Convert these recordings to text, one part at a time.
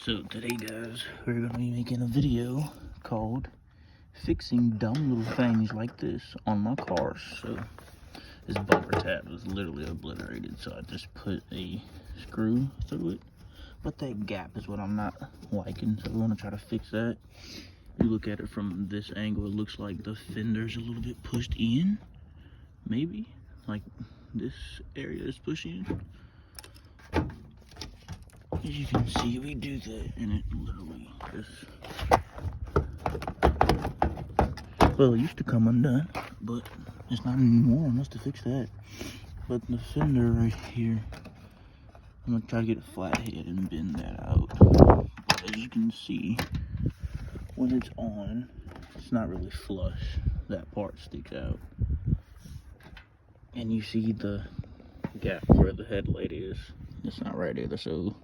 So today guys, we're going to be making a video called fixing dumb little things like this on my cars. So this bumper tab is literally obliterated, so I just put a screw through it. But that gap is what I'm not liking, so we want to try to fix that. You look at it from this angle, it looks like the fender's a little bit pushed in. Maybe, like this area is pushed in. As you can see, we do that, and it literally just, well, it used to come undone, but it's not anymore. I must have fixed that. But the fender right here, I'm gonna try to get a flat head and bend that out. But as you can see, when it's on, it's not really flush. That part sticks out. And you see the gap where the headlight is. It's not right either, so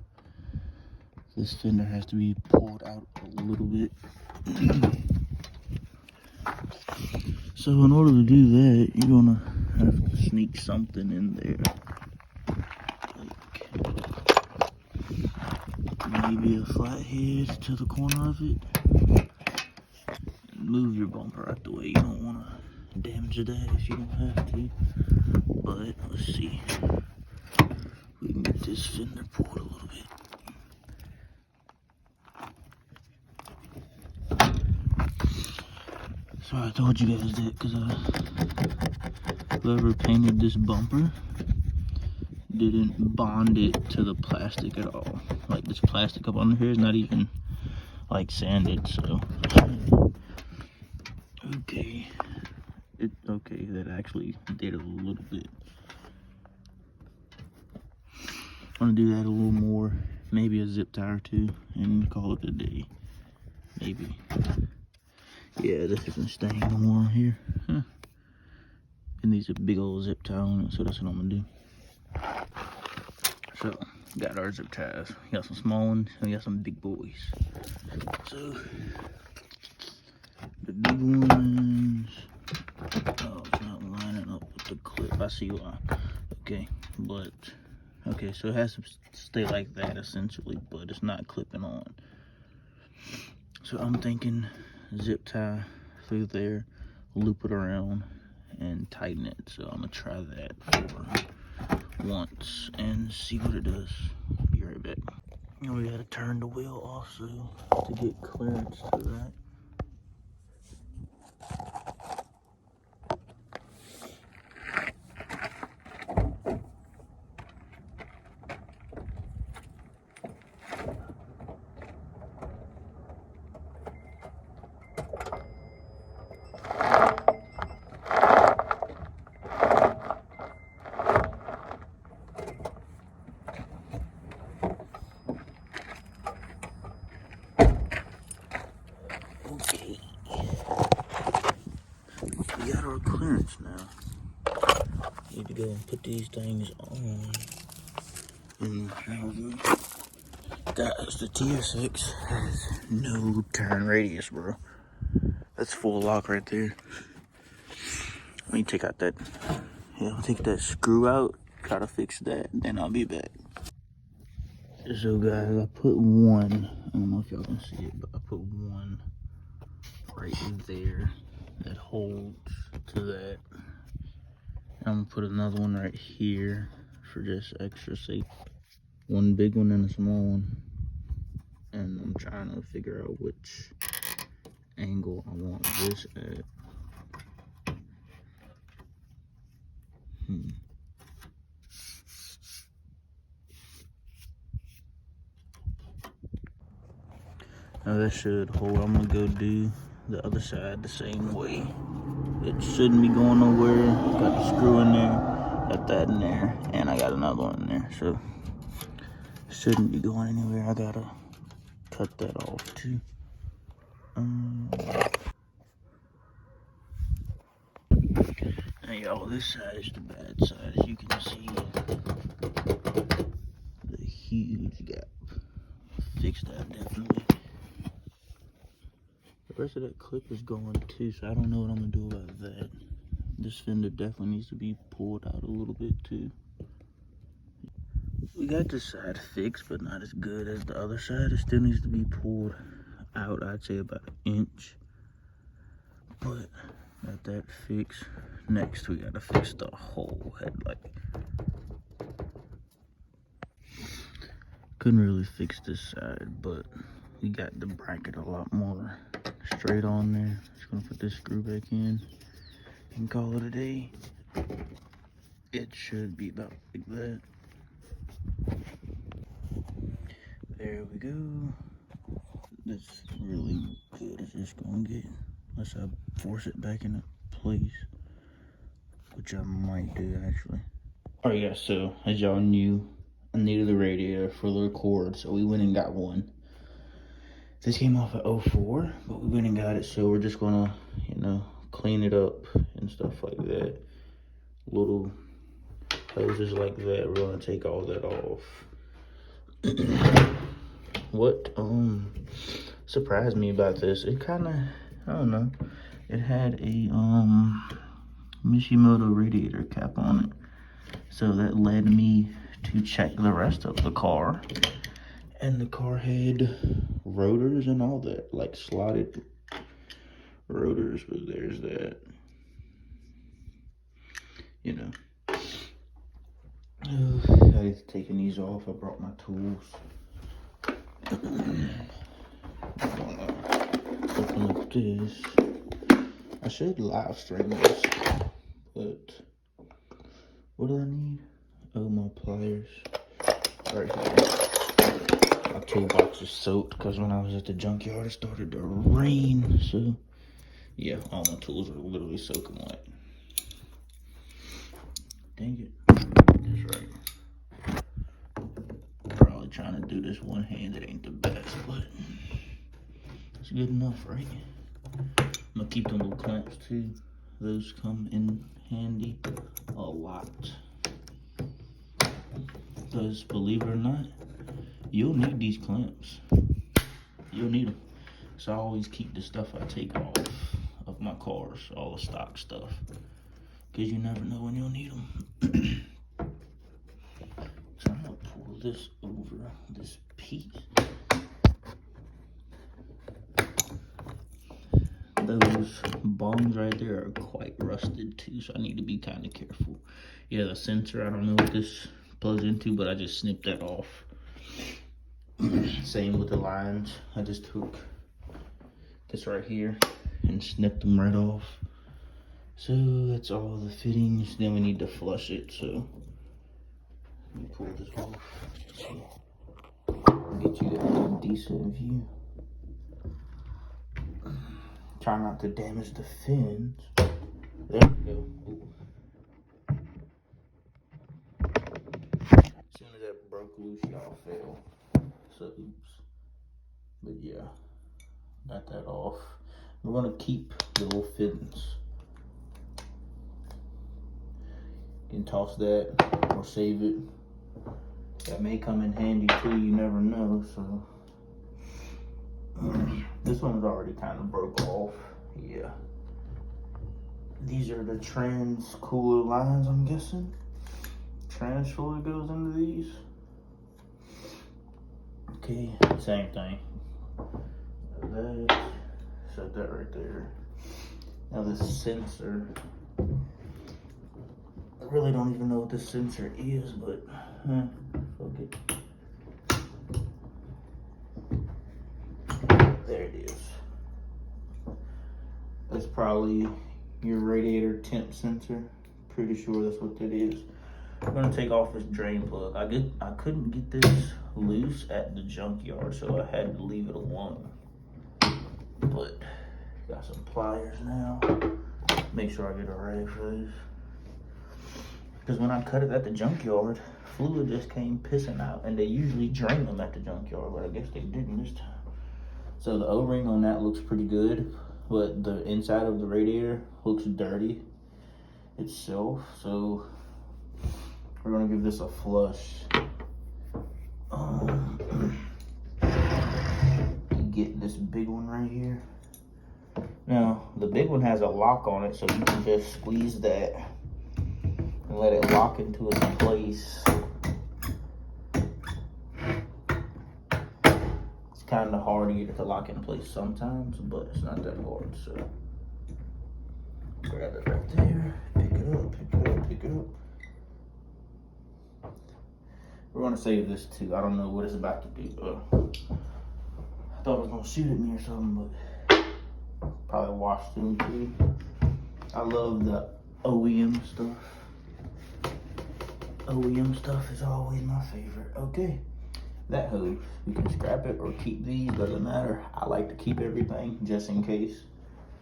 this fender has to be pulled out a little bit. So in order to do that, you're gonna have to sneak something in there. Like maybe a flathead to the corner of it. And move your bumper out the way. You don't wanna damage that if you don't have to. But let's see. We can get this fender pulled a little bit. So I told you guys that because whoever painted this bumper didn't bond it to the plastic at all. Like this plastic up under here is not even like sanded, so okay. Okay, that actually did a little bit. I'm gonna do that a little more, maybe a zip tie or two, and call it a day. Maybe. Yeah, this isn't staying no more here. Huh. And these are big old zip tie on it, so that's what I'm gonna do. So, got our zip ties. We got some small ones, and we got some big boys. So, the big ones, oh, it's not lining up with the clip. I see why. Okay, but, okay, so it has to stay like that essentially, but it's not clipping on. So I'm thinking zip tie through there, loop it around, and tighten it. So I'm gonna try that for once and see what it does. Be right back. And we gotta turn the wheel also to get clearance to that. Okay, we got our clearance now. Need to go and put these things on in the housing. Guys, the TSX has no turn radius, bro. That's full lock right there. Let me take out that, yeah, I'll take that screw out, try to fix that, and then I'll be back. So guys, I put one, I don't know if y'all can see it, but I put one right there that holds to that. I'm gonna put another one right here for just extra safe. One big one and a small one. And I'm trying to figure out which angle I want this at. Now that should hold. I'm gonna go do the other side the same way. It shouldn't be going nowhere. Got the screw in there, got that in there, and I got another one in there. So shouldn't be going anywhere. I gotta cut that off too. Now y'all, this side is the bad side. As you can see, the huge gap. Fix that definitely. The rest of that clip is going too, so I don't know what I'm gonna do about that. This fender definitely needs to be pulled out a little bit too. We got this side fixed, but not as good as the other side. It still needs to be pulled out, I'd say about an inch. But got that fixed. Next, we gotta fix the whole headlight. Couldn't really fix this side, but we got the bracket a lot more straight on there. Just gonna put this screw back in and call it a day. It should be about like that. There we go. That's really good as it's gonna get, unless I force it back into place, which I might do actually. All right, guys. So as y'all knew, I needed the radiator for the record, so we went and got one. This came off at 04, but we went and got it, so we're just gonna, clean it up and stuff like that. Little hoses like that, we're gonna take all that off. What surprised me about this, it kind of, I don't know, it had a Mishimoto radiator cap on it, so that led me to check the rest of the car, and the car had rotors and all that, like slotted rotors, but there's that, I taking these off. I brought my tools. I'm gonna open up this. I should live stream this, but what do I need? Oh, my pliers right here. My toolbox is soaked because when I was at the junkyard it started to rain, so yeah, all my tools are literally soaking wet. Dang it. That's right. Probably trying to do this one hand, it ain't the best, but it's good enough, right? I'm gonna keep them little clamps too. Those come in handy a lot. Because believe it or not, you'll need these clamps. You'll need them. So I always keep the stuff I take off of my cars, all the stock stuff, because you never know when you'll need them. So I'm gonna pull this over this piece. Those bongs right there are quite rusted too, so I need to be kind of careful. Yeah, the sensor, I don't know what this plugs into, but I just snipped that off. Same with the lines. I just took this right here and snipped them right off. So that's all the fittings. Then we need to flush it, so let me pull this off. Get you a decent view. Try not to damage the fins. There we go. Ooh. As soon as that broke loose, y'all fell. So oops. But yeah, got that off. We're gonna keep the little fittings. You can toss that or save it. That may come in handy too, you never know, so. This one's already kind of broke off. Yeah. These are the trans cooler lines, I'm guessing. Trans fluid goes into these. Okay, same thing. That, set that right there. Now this sensor, I really don't even know what this sensor is, but fuck it. There it is. That's probably your radiator temp sensor. Pretty sure that's what that is. I'm gonna take off this drain plug. I couldn't get this loose at the junkyard, so I had to leave it alone. But got some pliers now. Make sure I get a rag for this. Because when I cut it at the junkyard, fluid just came pissing out, and they usually drain them at the junkyard, but I guess they didn't this time. So the O-ring on that looks pretty good, but the inside of the radiator looks dirty itself. So we're gonna give this a flush. Get this big one right here. Now the big one has a lock on it, so you can just squeeze that and let it lock into its place. kind of hard to get it to lock in place sometimes, but it's not that hard. So grab it right there, pick it up, pick it up, pick it up. We're gonna save this too. I don't know what it's about to do. I thought it was gonna shoot at me or something, but probably wash through too. I love the OEM stuff. OEM stuff is always my favorite. Okay, that hose, you can scrap it or keep these, doesn't matter. I like to keep everything just in case,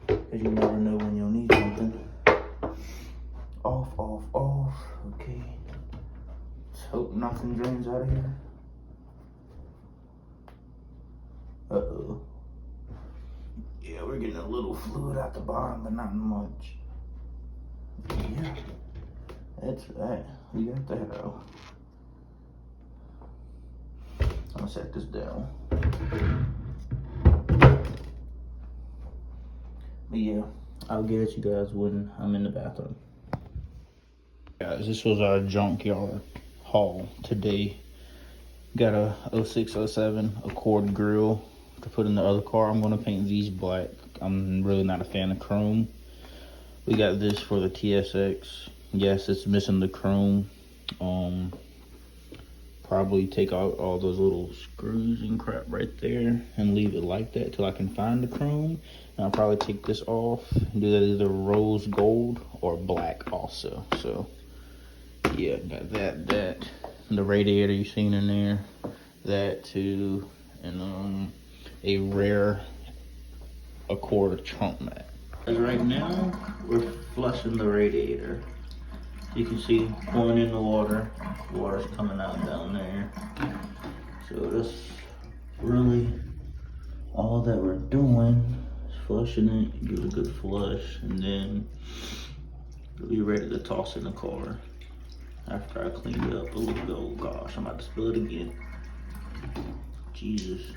because you never know when you'll need something. Off, off, off. Okay. Let's hope nothing drains out of here. Uh-oh. Yeah, we're getting a little fluid at the bottom, but not much. Yeah, that's that. We got that out. I'm gonna set this down. But yeah, I'll get at you guys when I'm in the bathroom. Guys, this was our junkyard haul today. Got a 0607 Accord grill to put in the other car. I'm gonna paint these black. I'm really not a fan of chrome. We got this for the TSX. Yes, it's missing the chrome. Probably take out all those little screws and crap right there and leave it like that till I can find the chrome. And I'll probably take this off and do that either rose gold or black also. So yeah, got that. The radiator you seen in there, that too, and a rare Accord trunk mat. As right now, we're flushing the radiator. You can see pouring in the water. Water's coming out down there. So that's really all that we're doing is flushing it, give it a good flush, and then we'll be ready to toss in the car after I clean it up a little bit. Oh gosh, I'm about to spill it again. Jesus.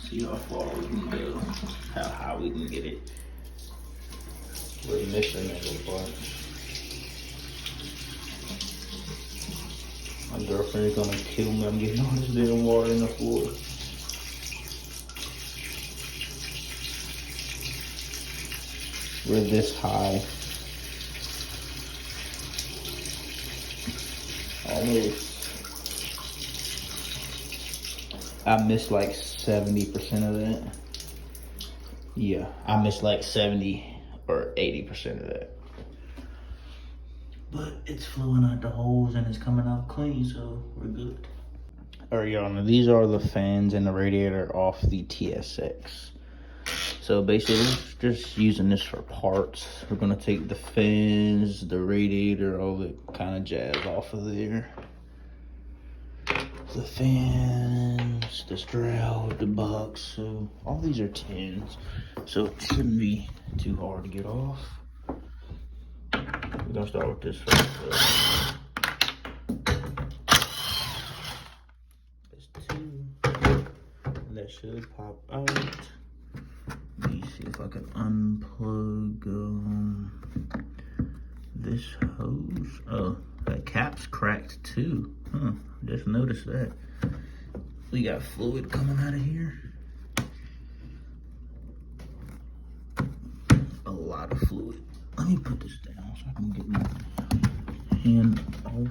See how far we can go, how high we can get it. We're missing a little part. My girlfriend is gonna kill me. I'm getting all this damn water in the floor. We're this high. Almost. I missed like 70% of that. Yeah, I missed like 70 or 80% of that. But it's flowing out the holes and it's coming out clean, so we're good. Alright, y'all, now these are the fans and the radiator off the TSX. So basically, just using this for parts. We're gonna take the fans, the radiator, all the kind of jazz off of there. The fans, the stroud, the box, so all these are tins, so it shouldn't be too hard to get off. We're gonna start with this first. There's two, and that should pop out. Let me see if I can unplug this hose. Oh, that cap's cracked too. Huh, just noticed that. We got fluid coming out of here. A lot of fluid. Let me put this down so I can get my hand off.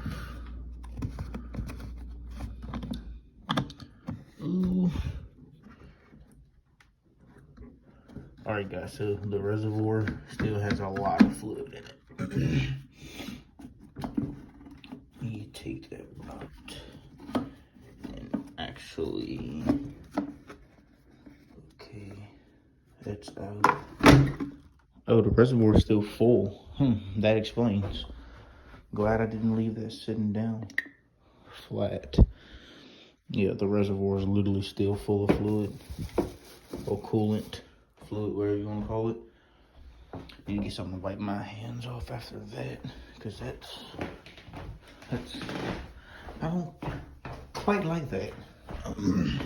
Ooh. Alright guys, so the reservoir still has a lot of fluid in it. You take that out and actually, okay, that's out. Oh, the reservoir is still full. That explains. Glad I didn't leave that sitting down flat. Yeah, the reservoir is literally still full of fluid or coolant. Fluid, whatever you want to call it. Need to get something to wipe my hands off after that, because that's I don't quite like that. Let me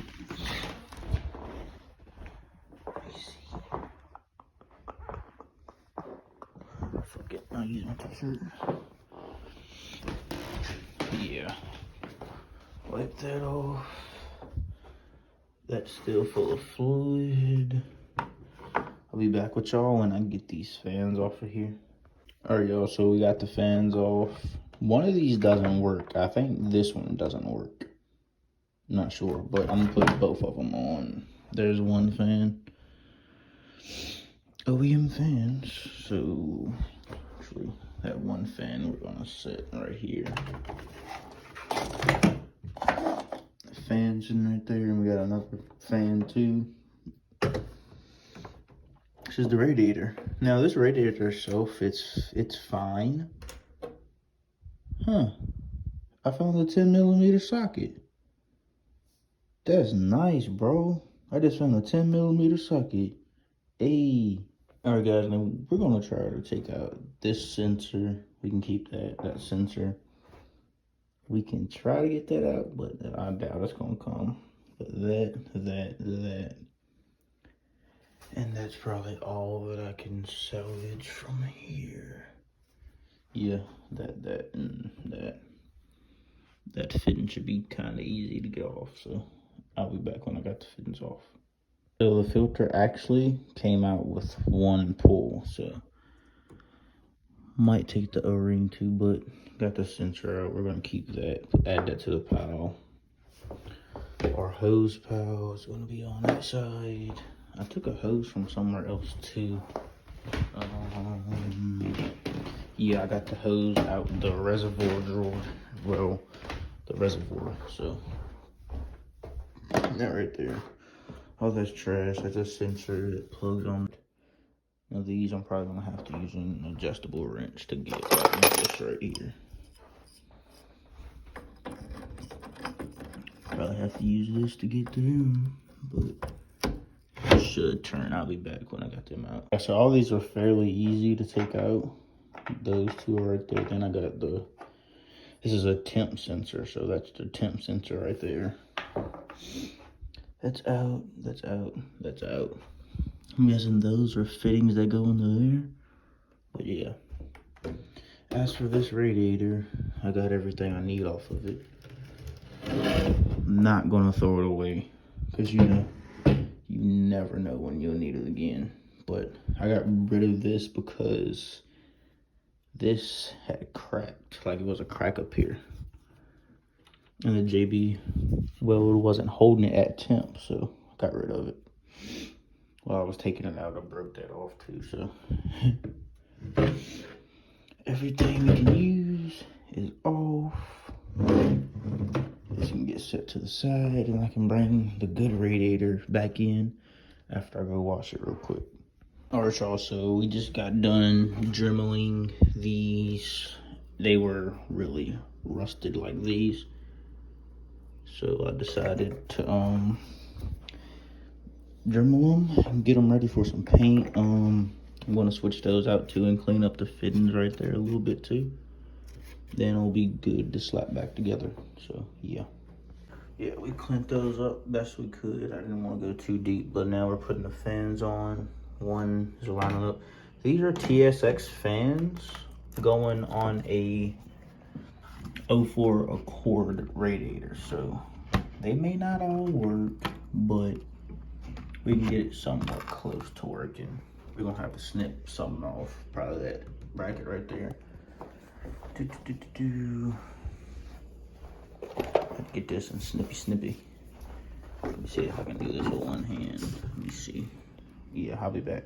see. Forget not using my t-shirt. Yeah. wipe that off. That's still full of fluid. I'll be back with y'all when I get these fans off of here. All right, y'all, so we got the fans off. One of these doesn't work. I think this one doesn't work. Not sure, but I'm gonna put both of them on. There's one fan. OEM fans. So, actually, that one fan we're gonna set right here. The fan's in right there, and we got another fan too. This is the radiator. Now, this radiator itself, it's fine. Huh. I found a 10mm socket. That's nice, bro. I just found a 10mm socket. Hey. Alright, guys, now we're going to try to take out this sensor. We can keep that sensor. We can try to get that out, but I doubt it's going to come. But that. And that's probably all that I can salvage from here. Yeah, that fitting should be kind of easy to get off, so I'll be back when I got the fittings off. So the filter actually came out with one pull, so might take the O-ring too, but got the sensor out. We're gonna keep that, add that to the pile. Our hose pile is gonna be on that side. I took a hose from somewhere else too. Yeah, I got the hose out the reservoir drawer. Well, the reservoir, so that right there. All that's trash. That's a sensor that plugs on. Now these I'm probably gonna have to use an adjustable wrench to get this right here. Probably have to use this to get them, but it should turn. I'll be back when I got them out. So all these are fairly easy to take out. Those two are right there. Then I got this is a temp sensor, so that's the temp sensor right there. That's out, that's out, that's out. I'm guessing those are fittings that go into there. But yeah. As for this radiator, I got everything I need off of it. I'm not gonna throw it away, because you never know when you'll need it again. But I got rid of this because this had cracked, like it was a crack up here. And the JB weld wasn't holding it at temp, so I got rid of it. While I was taking it out, I broke that off too, so. Everything we can use is off. This can get set to the side, and I can bring the good radiator back in after I go wash it real quick. Alright, y'all, so we just got done dremeling these. They were really rusted like these. So I decided to Dremel them and get them ready for some paint. I'm going to switch those out too and clean up the fittings right there a little bit too. Then it'll be good to slap back together. So yeah. Yeah, we cleaned those up best we could. I didn't want to go too deep, but now we're putting the fans on. One is lining up. These are TSX fans going on a 04 Accord radiator, so they may not all work, but we can get it somewhat close to working. We're gonna have to snip something off, probably that bracket right there. Let's get this and snippy. Let me see if I can do this with one hand. Let me see. Yeah, I'll be back.